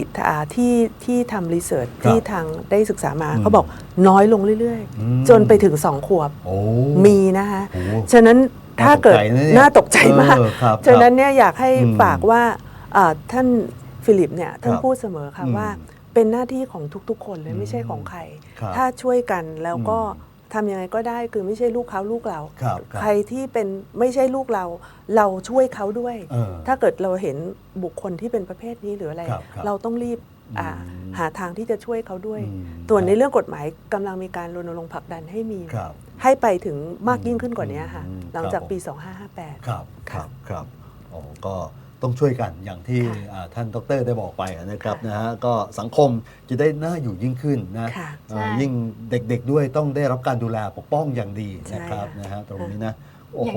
[SPEAKER 2] ที่ทำรีเสิร์ช
[SPEAKER 1] ครับ
[SPEAKER 2] ที่ทางได้ศึกษามาเขาบอกน้อยลงเรื่อย
[SPEAKER 1] อืม
[SPEAKER 2] ๆ จนไปถึง 2 ขวบ
[SPEAKER 1] โอ้
[SPEAKER 2] มีนะคะ
[SPEAKER 1] โอ้
[SPEAKER 2] ฉะนั้นถ้าเกิด
[SPEAKER 1] น่าตกใจนะเนี่ย
[SPEAKER 2] น่าตกใจมาก
[SPEAKER 1] ครับ
[SPEAKER 2] ฉะนั้นเนี่ยอยากให้
[SPEAKER 1] อืม
[SPEAKER 2] ฝากว่าท่านฟิลิปเนี่ยท่าน
[SPEAKER 1] ครับ
[SPEAKER 2] พูดเสมอค่ะ
[SPEAKER 1] อืม
[SPEAKER 2] ว่าเป็นหน้าที่ของทุกๆ คนเลยไม่ใช่ของใคร
[SPEAKER 1] ครับ
[SPEAKER 2] ถ้าช่วยกันแล้วก็ทำยังไงก็ได้คือไม่ใช่ลูกเขาลูกเรา
[SPEAKER 1] ครับครับ
[SPEAKER 2] ใครที่เป็นไม่ใช่ลูกเรา เราช่วยเขาด้วย ถ้าเกิดเราเห็นบุคคลที่เป็นประเภทนี้หรืออะไร
[SPEAKER 1] ครับครับ
[SPEAKER 2] เราต้องรีบหาทางที่จะช่วยเขาด้วย
[SPEAKER 1] อืม
[SPEAKER 2] ส่วนในเรื่องกฎหมายกำลังมีการรณรงค์ผลักดันให้มี
[SPEAKER 1] ครับ
[SPEAKER 2] ให้ไปถึงมากยิ่งขึ้นกว่านี้ค่ะ
[SPEAKER 1] อืม
[SPEAKER 2] หลังจาก
[SPEAKER 1] ครับ
[SPEAKER 2] ปี
[SPEAKER 1] ผม
[SPEAKER 2] 2558
[SPEAKER 1] ครับครับครับอ๋อก็ต้องช่วยกันอย่างที่ท่านดรได้บอกไปนะครับนะฮะก็สังคมจะได้น่าอยู่ยิ่งขึ้นนะ
[SPEAKER 2] ค่ะ
[SPEAKER 3] ใช่
[SPEAKER 1] ยิ่งเด็กๆด้วยต้องได้รับการดูแลปกป้องอย่างดี
[SPEAKER 2] ใช่
[SPEAKER 1] นะครับ
[SPEAKER 2] ค่ะ
[SPEAKER 1] นะฮะตรงนี้นะโอ้โห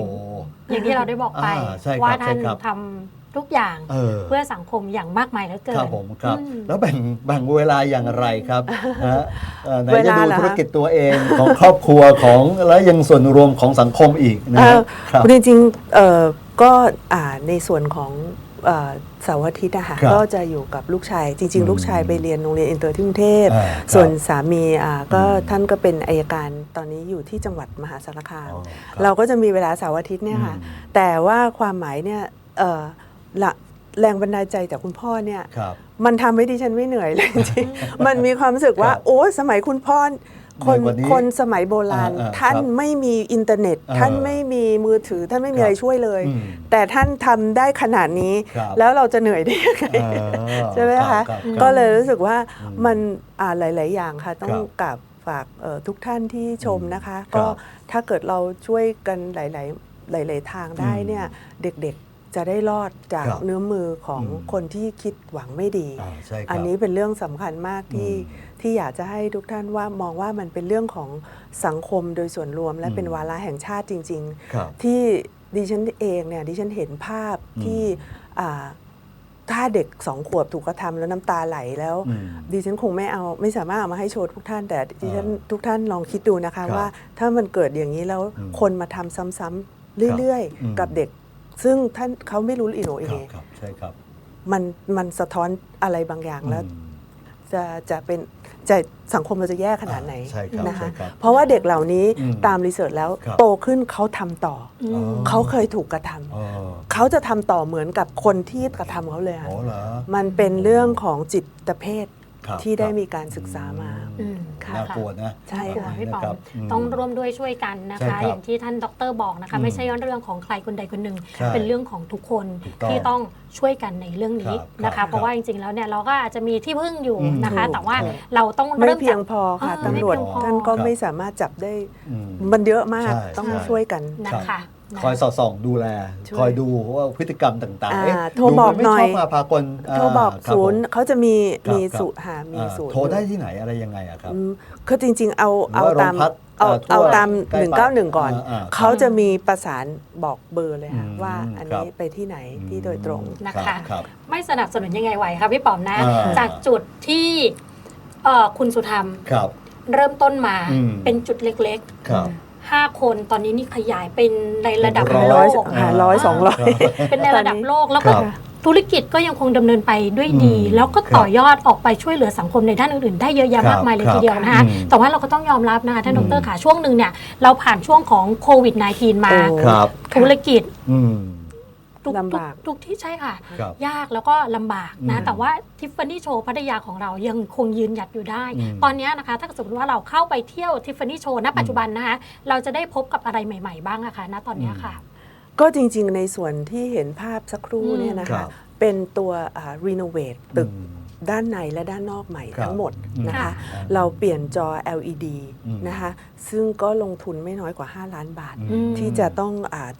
[SPEAKER 3] อย่างที่เราได้บอกไป
[SPEAKER 1] ใช่ครับ
[SPEAKER 3] ว่าท่าน
[SPEAKER 1] ใช่ครับ
[SPEAKER 3] ทำทุกอย่าง
[SPEAKER 1] เออ
[SPEAKER 3] เพื่อสังคมอย่างมากมายเหลือเกิน
[SPEAKER 1] ครับผมครับ
[SPEAKER 3] อืม
[SPEAKER 1] แล้วแบ่งเวลาอย่างไรครับนะฮะไหน
[SPEAKER 2] เว
[SPEAKER 1] จะ
[SPEAKER 2] ลา
[SPEAKER 1] ดู
[SPEAKER 2] เหรอคะ
[SPEAKER 1] ธุรกิจตัวเองของครอบครัวของและยังส่วนรวมของสังคมอีกนะฮะครับ
[SPEAKER 2] จริงๆก็ในส่วนของเสาร์อาทิตย์นะคะ
[SPEAKER 1] ครับ
[SPEAKER 2] ก็จะอยู่กับลูกชาย จริง ๆ ลูกชายไปเรียนโรงเรียนอินเตอร์ที่กรุงเทพ
[SPEAKER 1] ครับ
[SPEAKER 2] ส่วนสามีก็ท่านก็เป็นอัยการตอนนี้อยู่ที่จังหวัดมหาสารคาม
[SPEAKER 1] อ๋อครับ
[SPEAKER 2] เราก็จะมีเวลาเสาร์อาทิตย์เนี่ยค่ะแต่ว่าความหมายเนี่ยแรงบันดาลใจจากคุณพ่อเนี่ย
[SPEAKER 1] ครับ
[SPEAKER 2] มันทำให้ดิฉันไม่เหนื่อยเลยจริงๆ มันมีความรู้สึกว่า
[SPEAKER 1] ครับ
[SPEAKER 2] โอ้สมัยคุณพ่อคน
[SPEAKER 1] เหนื่อยกว่านี้
[SPEAKER 2] คนสมัยโบราณ ท่าน
[SPEAKER 1] ครับ
[SPEAKER 2] ไม่มีอินเทอร์เน็ต ท่านไม่มีมือถือ ท่านไม่มีอะไรช่วยเลย
[SPEAKER 1] อืม
[SPEAKER 2] แต่ท่านทำได้ขนาดนี้
[SPEAKER 1] ครับ
[SPEAKER 2] แล้วเราจะเหนื่อยได้ยังไง ใช่ไหม
[SPEAKER 1] รั
[SPEAKER 2] คะ
[SPEAKER 1] บรับ
[SPEAKER 2] ก็เลยรู้สึกว่ามันหลาย ๆ อย่างค่ะ ต้อง
[SPEAKER 1] ครับ
[SPEAKER 2] กราบฝากทุกท่านที่ชมนะคะ
[SPEAKER 1] ครับ
[SPEAKER 2] ก็ถ้าเกิดเราช่วยกันหลาย ๆ ทางได้เนี่ยเด็ก ๆ จะได้รอดจาก
[SPEAKER 1] ครับ
[SPEAKER 2] เนื้อมือของคนที่คิดหวังไม่ดี
[SPEAKER 1] ใช่ครับ
[SPEAKER 2] อันนี้เป็นเรื่องสำคัญมากที่อยากจะให้ทุกท่านว่ามองว่ามันเป็นเรื่องของสังคมโดยส่วนรวม และเป็นวาระแห่งชาติจริง
[SPEAKER 1] ครับ
[SPEAKER 2] ๆ ที่ดิฉันเองเนี่ยดิฉันเห็นภาพที่ถ้าเด็ก2 ขวบถูกกระทำแล้วน้ำตาไหลแล้ว ดิฉันคงไม่สามารถเอามาให้โชว์ทุกท่าน แต่ดิฉันทุกท่านลองคิดดูนะคะว่าถ้ามันเกิดอย่างนี้แล้วคนมาทำซ้ำๆเรื่อยๆ กับเด็ก ซึ่งท่านเขาไม่รู้อิโหนอิเหน่
[SPEAKER 1] ครับใช่ครับ
[SPEAKER 2] มันสะท้อนอะไรบางอย่างแล้วจะสังคมเราจะแย่ขนาดไหน
[SPEAKER 1] ใช่ครับ
[SPEAKER 2] นะคะ
[SPEAKER 1] ใช่ครับ
[SPEAKER 2] เพราะว่าเด็กเหล่านี้
[SPEAKER 1] อืม
[SPEAKER 2] ตามรีเสิร์ชแล้ว
[SPEAKER 1] ครับ
[SPEAKER 2] โตขึ้นเขาทำต่ออ
[SPEAKER 1] อ๋อ
[SPEAKER 2] เขาเคยถูกกระทำ
[SPEAKER 1] อ๋อ
[SPEAKER 2] เขาจะทำต่อเหมือนกับคนที่กระทำเขาเลยค่ะ
[SPEAKER 1] อ๋อเหรอ
[SPEAKER 2] มันเป็นเรื่องของจิตเภท
[SPEAKER 1] ครับ
[SPEAKER 2] ที่ได้
[SPEAKER 1] ครับ
[SPEAKER 2] มีการศึกษามา ค่ะ
[SPEAKER 1] น่ากลัวนะ
[SPEAKER 2] ใช่
[SPEAKER 3] กลัว
[SPEAKER 2] ค่ะ
[SPEAKER 3] พี่ปอ
[SPEAKER 1] นะครั
[SPEAKER 3] ม
[SPEAKER 1] บ
[SPEAKER 3] ต้องร่วมด้วยช่วยกันนะ
[SPEAKER 1] ใช่ครั
[SPEAKER 3] คะ
[SPEAKER 1] บ
[SPEAKER 3] อย่างที่ท่านดรบอกนะคะ ไม่ใช่เรื่องของใครคนใดคนหนึ่ง
[SPEAKER 1] ใช่
[SPEAKER 3] เป็นเรื่องของทุกคน
[SPEAKER 1] ถูกต้อง
[SPEAKER 3] ที่ต้องช่วยกันในเรื่องนี้
[SPEAKER 1] ครับ
[SPEAKER 3] นะ
[SPEAKER 1] ครั
[SPEAKER 3] คะ
[SPEAKER 1] บ
[SPEAKER 3] เพราะว่าจริงๆแล้วเนี่ยเราก็อาจจะมีที่พึ่งอยู่
[SPEAKER 1] อืม
[SPEAKER 3] นะคะ
[SPEAKER 2] ถูก
[SPEAKER 3] แต่ว่า
[SPEAKER 1] ครับ
[SPEAKER 3] เราต้อง
[SPEAKER 2] ไม่
[SPEAKER 3] เริ่ม
[SPEAKER 2] เพี
[SPEAKER 3] จาย ก
[SPEAKER 2] งพอค่ะ
[SPEAKER 3] ไม่
[SPEAKER 2] ตำรวจ
[SPEAKER 3] เพียงพอ
[SPEAKER 2] ท่านก็
[SPEAKER 1] ครับ
[SPEAKER 2] ไม่สามารถจับได้
[SPEAKER 1] อืม
[SPEAKER 2] มันเยอะมาก
[SPEAKER 1] ใช่
[SPEAKER 2] ต้อง
[SPEAKER 1] ใช่
[SPEAKER 2] ช่วยกัน
[SPEAKER 3] นะคะนะ
[SPEAKER 1] คอยสอดส่องดูแล
[SPEAKER 2] ช่วย
[SPEAKER 1] คอยดูว่าพฤติกรรมต่างๆ
[SPEAKER 2] อ่า
[SPEAKER 1] เอ๊ะ
[SPEAKER 2] โทรบอก
[SPEAKER 1] ดูไม่
[SPEAKER 2] หน่อย
[SPEAKER 1] ชอบมาพากล
[SPEAKER 2] โทรบอก
[SPEAKER 1] ครับ
[SPEAKER 2] ศูนย์
[SPEAKER 1] ผม
[SPEAKER 2] เขาจะมี
[SPEAKER 1] ครับ
[SPEAKER 2] มี
[SPEAKER 1] ครับ
[SPEAKER 2] ศูนย์มีศูนย์
[SPEAKER 1] โทรได้ที่ไหนอะไรยังไงอะครับ
[SPEAKER 2] คือจริง ๆ เอา
[SPEAKER 1] หรือว่า
[SPEAKER 2] ตาม
[SPEAKER 1] โรงพัก
[SPEAKER 2] เอา
[SPEAKER 1] ทั่ว
[SPEAKER 2] ตาม
[SPEAKER 1] ใกล้บ้าน
[SPEAKER 2] 191 ก่อน เขาจะมีประสานบอกเบอร์เลยค่ะ ว่าอันนี้ไปที่ไหนที่โดยตรง
[SPEAKER 3] นะคะ
[SPEAKER 1] ครับ
[SPEAKER 3] ไม่สนับสนุนยังไงไหวคะพี่ป๋อมนะ
[SPEAKER 1] อ่า
[SPEAKER 3] จากจุดที่คุณสุธรรม
[SPEAKER 1] ครับ
[SPEAKER 3] เริ่มต้นมา
[SPEAKER 1] อืม
[SPEAKER 3] เป็นจุดเล็ก
[SPEAKER 1] ครับ
[SPEAKER 3] 5 คนตอนนี้นี่ขยายเป็นในระดับ
[SPEAKER 1] เป็น
[SPEAKER 3] โล
[SPEAKER 2] ร้อย
[SPEAKER 3] ก
[SPEAKER 2] 100 200
[SPEAKER 3] เป็นในระดับโลกแล้ว
[SPEAKER 1] ค
[SPEAKER 3] ก็
[SPEAKER 1] รับ
[SPEAKER 3] ธุรกิจก็ยังคงดำเนินไปด้วยดี แล้วก็ต่อยอดออกไปช่วยเหลือสังคมในด้านอื่นๆ ได้เยอะแยะมากมายเลย
[SPEAKER 1] ครับ
[SPEAKER 3] ทีเดียวนะคะ
[SPEAKER 1] อืม
[SPEAKER 3] แต่ว่าเราก็ต้องยอมรับนะคะท่านดรค่ะช่วงหนึ่งเนี่ยเราผ่านช่วงของโควิด -19 มา
[SPEAKER 2] โอ้
[SPEAKER 1] ครับ
[SPEAKER 3] ธุรกิจ
[SPEAKER 1] อืม
[SPEAKER 2] ลำบาก
[SPEAKER 3] ทุกที่ใช่ค่ะ
[SPEAKER 1] ครับ
[SPEAKER 3] ยากแล้วก็ลำบากนะ
[SPEAKER 1] อืม
[SPEAKER 3] แต่ว่าทิฟฟานี่โชว์พัทยาของเรายังคงยืนหยัดอยู่ได้
[SPEAKER 1] อืม
[SPEAKER 3] ตอนนี้นะคะถ้าสมมติว่าเราเข้าไปเที่ยวทิฟฟานี่โชว์ณปัจจุบันนะคะเราจะได้พบกับอะไรใหม่ๆบ้างอะคะณตอนนี้ค่ะ
[SPEAKER 2] ก็จริงๆ ในส่วนที่เห็นภาพสักครู่เนี่ยนะ
[SPEAKER 1] ครั
[SPEAKER 2] คะ
[SPEAKER 1] บ
[SPEAKER 2] เป็นตัวรีโนเวทตึก
[SPEAKER 1] อืม
[SPEAKER 2] ด้านในและด้านนอกใหม่
[SPEAKER 1] ครับ
[SPEAKER 2] ทั้งหมดนะคะ
[SPEAKER 3] ค่ะ
[SPEAKER 2] เราเปลี่ยนจอ LED
[SPEAKER 1] อืม
[SPEAKER 2] นะคะซึ่งก็ลงทุนไม่น้อยกว่า 5 ล้านบาท
[SPEAKER 1] อืม
[SPEAKER 2] ที่จะต้อง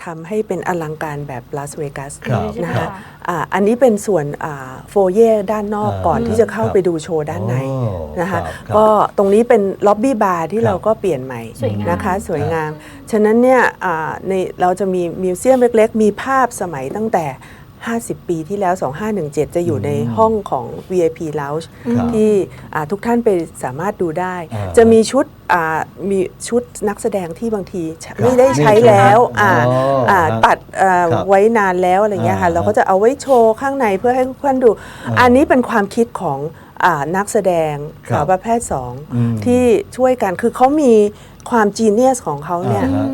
[SPEAKER 2] ทำให้เป็นอลังการแบบลาสเวกัส
[SPEAKER 1] ครับ
[SPEAKER 2] นะ
[SPEAKER 3] ครั
[SPEAKER 2] คะ
[SPEAKER 3] บ
[SPEAKER 2] อันนี้เป็นส่วนโฟเย่ด้านนอกก่อน
[SPEAKER 1] อ่า
[SPEAKER 2] ที่จะเข้า
[SPEAKER 1] ครับ
[SPEAKER 2] ไปดูโชว์ด้านใน
[SPEAKER 1] โอ้
[SPEAKER 2] นะคะ
[SPEAKER 1] ครับ
[SPEAKER 2] ก็ตรงนี้เป็นล็อบบี้บาร์ที่
[SPEAKER 1] ครับ
[SPEAKER 2] เราก็เปลี่ยนใหม่
[SPEAKER 3] สวยงาม
[SPEAKER 2] นะคะสวยงาม ฉะนั้นเนี่ยเราจะมีมิวเซียมเล็กๆ มีภาพสมัยตั้งแต่ 50 ปีที่แล้ว 2517 จะอยู่ในห้องของ VIP Lounge
[SPEAKER 1] ครับ
[SPEAKER 2] ที่ทุกท่านไปสามารถดูได้
[SPEAKER 1] อ่า
[SPEAKER 2] จะมีชุดนักแสดงที่บางทีไม่ได้ใช้แล้ว
[SPEAKER 1] อ๋ออ่า
[SPEAKER 2] ตัด
[SPEAKER 1] ครับ
[SPEAKER 2] ไว้นานแล้วอะไรเงี้ยค่ะ
[SPEAKER 1] อ่า
[SPEAKER 2] เราก็จะเอาไว้โชว์ข้างในเพื่อให้ทุกท่านดู อันนี้เป็นความคิดของนักแสดง
[SPEAKER 1] ครับ
[SPEAKER 2] สาวประเภท
[SPEAKER 1] อืม
[SPEAKER 2] 2 ที่ช่วยกันคือเขามีความจีเนียสของเขาเนี่ย
[SPEAKER 1] อ่าฮะ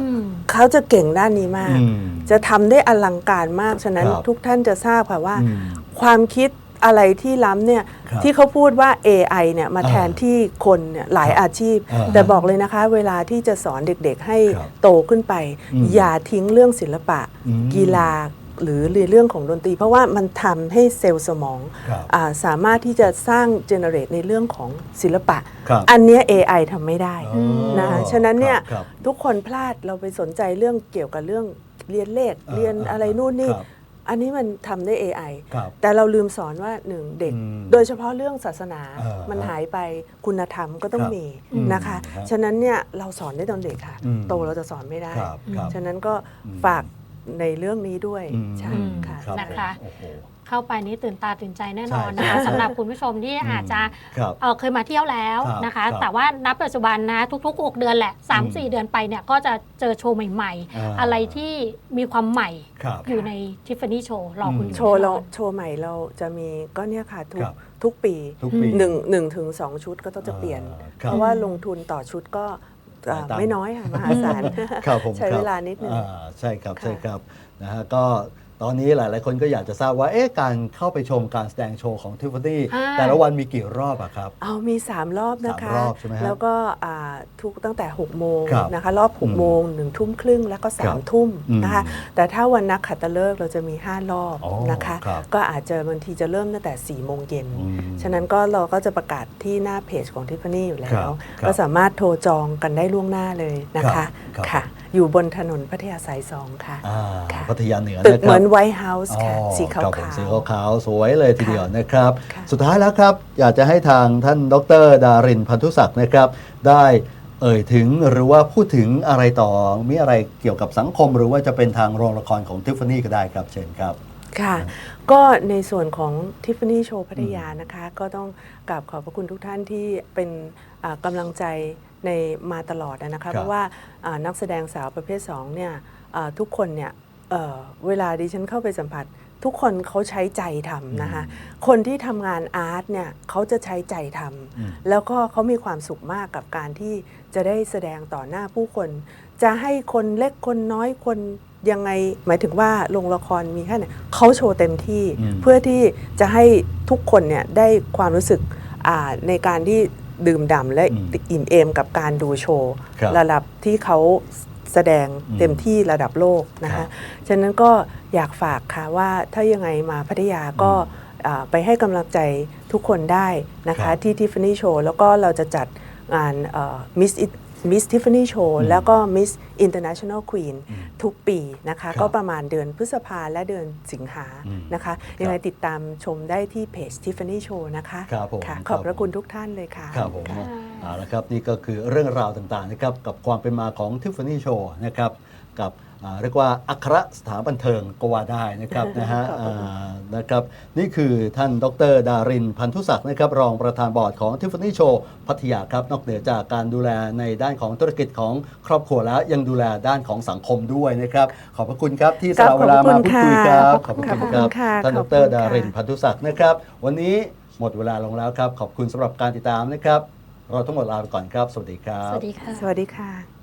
[SPEAKER 2] เขาจะเก่งด้านนี้มาก
[SPEAKER 1] อืม
[SPEAKER 2] จะทำได้อลังการมาก ฉะนั้น
[SPEAKER 1] ครับ
[SPEAKER 2] ทุกท่านจะทราบค่ะว่า
[SPEAKER 1] อืม
[SPEAKER 2] ความคิดอะไรที่ล้ำเนี่ย
[SPEAKER 1] ครับ
[SPEAKER 2] ที่เขาพูดว่า AI เนี่ยมา
[SPEAKER 1] อ่า
[SPEAKER 2] แทนที่คนเนี่ยหลายอาชีพ
[SPEAKER 1] อ่า
[SPEAKER 2] แต่บอกเลยนะคะ เวลาที่จะสอนเด็กๆ ให้
[SPEAKER 1] ครับ
[SPEAKER 2] โตขึ้นไป
[SPEAKER 1] อืม
[SPEAKER 2] อย่าทิ้งเรื่องศิลปะ
[SPEAKER 1] อืม
[SPEAKER 2] กีฬาหรือเรื่องของดนตรี เพราะว่ามันทำให้เซลล์สมอง
[SPEAKER 1] ครับ
[SPEAKER 2] สามารถที่จะสร้างเจเนเรตในเรื่องของศิลปะ
[SPEAKER 1] ครับ
[SPEAKER 2] อันเนี้ย AI ทำไม่ได้
[SPEAKER 1] อ๋อ
[SPEAKER 2] นะคะฉะนั้นเนี่ย
[SPEAKER 1] ครับ
[SPEAKER 2] ทุกคนพลาดเราไปสนใจเรื่องเกี่ยวกับเรื่องเรียนเลข เรียนอะไรนู่นนี่
[SPEAKER 1] ครับ
[SPEAKER 2] อันนี้มันทำได้ AI
[SPEAKER 1] ครับ
[SPEAKER 2] แต่เราลืมสอนว่าหนึ่งเด็ก
[SPEAKER 1] อืม
[SPEAKER 2] โดยเฉพาะเรื่องศาสนา มัน
[SPEAKER 1] ฮะ
[SPEAKER 2] หายไปคุณธรรมก็ต้อง
[SPEAKER 1] ครับ
[SPEAKER 2] มี
[SPEAKER 1] อืม
[SPEAKER 2] นะคะ
[SPEAKER 1] ฮะ
[SPEAKER 2] ฉะนั้นเนี่ยเราสอนได้ตอนเด็กค่ะ
[SPEAKER 1] อืม
[SPEAKER 2] โตเราจะสอนไม่ได้
[SPEAKER 1] ครับครับ
[SPEAKER 2] ฉะนั้นก็ฝากในเรื่องนี้ด้วย
[SPEAKER 1] อืม
[SPEAKER 2] ใช่ค่ะ
[SPEAKER 1] รับ
[SPEAKER 3] นะคะ
[SPEAKER 1] โอ้โห
[SPEAKER 3] เข้าไปนี้ตื่นตาตื่นใจแน่นอน
[SPEAKER 1] ใช่
[SPEAKER 3] นะคะ
[SPEAKER 1] ใช่
[SPEAKER 3] สำหรับคุณผู้ชมที่อาจจะ
[SPEAKER 1] ครับ
[SPEAKER 3] เคยมาเที่ยวแล้ว
[SPEAKER 1] ครับ
[SPEAKER 3] นะคะ
[SPEAKER 1] ครับ
[SPEAKER 3] แต่ว่าณปัจจุบันนะทุกๆ 6 เดือนแหละ
[SPEAKER 1] อืม
[SPEAKER 3] 3-4 เดือนไปเนี่ยก็จะเจอโชว์ใหม่
[SPEAKER 1] อ่า
[SPEAKER 3] ๆ อะไรที่มีความใหม่
[SPEAKER 1] ครับ
[SPEAKER 3] อยู่ในทิฟฟานี่โชว์รอคุณ
[SPEAKER 2] โชว์เรา
[SPEAKER 3] แน่นอน
[SPEAKER 2] โชว์ใหม่เราจะมีก็เนี่ยค่ะทุ
[SPEAKER 1] ค
[SPEAKER 2] ก
[SPEAKER 1] รับ
[SPEAKER 2] ทุกปี
[SPEAKER 1] ทุกปี
[SPEAKER 2] หนึ่งถึง 2 ชุดก็ต้องจะเปลี่ยน
[SPEAKER 1] ครับ
[SPEAKER 2] เพราะว่าลงทุนต่อชุดก็
[SPEAKER 1] หลายตังค์
[SPEAKER 2] ไม่น้อยค่ะมหาศาล
[SPEAKER 1] ครับผม
[SPEAKER 2] ใช้
[SPEAKER 1] ครับ
[SPEAKER 2] เวลานิดนึง
[SPEAKER 1] ใช่ครับ
[SPEAKER 2] ค่ะ
[SPEAKER 1] ใช่ครับนะฮะก็ตอนนี้หลาย ๆ คนก็อยากจะทราบว่าการเข้าไปชมการแสดงโชว์ของทิฟฟานี่
[SPEAKER 3] อ่า
[SPEAKER 1] แต่ละวันมีกี่รอบอะครับ
[SPEAKER 2] เอามี 3 รอบนะคะ
[SPEAKER 1] 3รอบใช่ไหมฮะ
[SPEAKER 2] แล้วก็ทุกตั้งแต่ 6 โมง
[SPEAKER 1] ครับ
[SPEAKER 2] นะคะ รอบ 6 โมง 1 ทุ่มครึ่ง แล้วก็
[SPEAKER 1] ครับ
[SPEAKER 2] 3 ทุ่ม
[SPEAKER 1] อืม
[SPEAKER 2] นะคะ แต่ถ้าวันนักขัตฤกษ์เราจะมี 5 รอบ
[SPEAKER 1] อ๋อ
[SPEAKER 2] นะคะ
[SPEAKER 1] ครับ
[SPEAKER 2] ก็อาจจะบางทีจะเริ่มตั้งแต่ 4 โมงเย็น
[SPEAKER 1] อืม
[SPEAKER 2] ฉะนั้นก็เราก็จะประกาศที่หน้าเพจของทิฟฟานี่อยู่แล้
[SPEAKER 1] ครั
[SPEAKER 2] ว
[SPEAKER 1] บครับ
[SPEAKER 2] ก็สามารถโทรจองกันได้ล่วงหน้าเลยนะคะ
[SPEAKER 1] ครับ
[SPEAKER 2] ค่ะ อยู่บนถนนพัทยาสาย 2 ค่ะ ค่ะ
[SPEAKER 1] พัทยาเหนือ
[SPEAKER 2] ตึก
[SPEAKER 1] นะค
[SPEAKER 2] เห
[SPEAKER 1] รั
[SPEAKER 2] มื
[SPEAKER 1] บ
[SPEAKER 2] อนไวท์เฮาส์ค่ะ สีขาว
[SPEAKER 1] ครับผม
[SPEAKER 2] ๆ
[SPEAKER 1] สีขาวๆสวยเลยทีเดียวนะครับ
[SPEAKER 2] ค่ะ
[SPEAKER 1] สุดท้ายแล้วครับ อยากจะให้ทางท่านดร.ดารินพันธุศักดิ์นะครับ ได้เอ่ยถึงหรือว่าพูดถึงอะไรต่อมีอะไรเกี่ยวกับสังคม หรือว่าจะเป็นทางโรงละครของทิฟฟานี่ก็ได้ครับเชิญครับ
[SPEAKER 2] ค่ะ ก็ในส่วนของ Tiffany Show พัทยานะคะ ก็ต้องกราบขอบพระคุณทุกท่านที่เป็นกำลังใจในมาตลอดนะคะ เพราะว่านักแสดงสาวประเภท2เนี่ยทุกคนเนี่ยเวลาดิฉันเข้าไปสัมผัส ทุกคนเขาใช้ใจทำนะคะ คนที่ทำงานอาร์ตเนี่ยเขาจะใช้ใจทำแล้วก็เขามีความสุขมากกับการที่จะได้แสดงต่อหน้าผู้คน จะให้คนเล็กคนน้อยคนยังไงหมายถึงว่าโรงละครมีแค่ไหนเขาโชว์เต็มที่เพื่อที่จะให้ทุกคนเนี่ยได้ความรู้สึกในการที่ดื่มด่ำและอิ่มเอมกับการดูโชว์ ระดับที่เขาแสดงเต็มที่ระดับโลกนะคะฉะนั้นก็อยากฝากค่ะว่าถ้ายังไงมาพัทยาก็ไปให้กำลังใจทุกคนได้นะคะที่ Tiffany Show แล้วก็เราจะจัดงานMiss Tiffany Show แล้วก็ Miss International Queen ทุกปีนะคะก็ประมาณเดือนพฤษภาและเดือนสิงหานะคะยังไงติดตามชมได้ที่เพจ Tiffany Show นะคะ
[SPEAKER 1] ครับผม
[SPEAKER 2] ขอบพระคุณทุกท่านเลยค่ะ
[SPEAKER 1] ครับผมเอาละครับนี่ก็คือเรื่องราวต่างๆนะครับกับความเป็นมาของ Tiffany Show นะครับกับเรียกว่าอัครสถานบันเทิงก็ว่าได้นะครับนะฮะนะครับนี่คือท่านดร.ดารินพันธุศักดิ์นะครับรองประธานบอร์ดของ Tiffany Show พัทยาครับนอกเหนือจากการดูแลในด้านของธุรกิจของครอบครัวแล้วยังดูแลด้านของสังคมด้วยนะครับขอบพระคุณครับที่สละเวลามาพูดคุยครับขอบคุณครับท่านดร.ดารินพันธุศักดิ์นะครับวันนี้หมดเวลาลงแล้วครับขอบคุณสำหรับการติดตามนะครับเราทั้งหมดลาไปก่อนครับสวัสดีครับ
[SPEAKER 3] สวัสดีค่ะ
[SPEAKER 2] สวัสดีค่ะ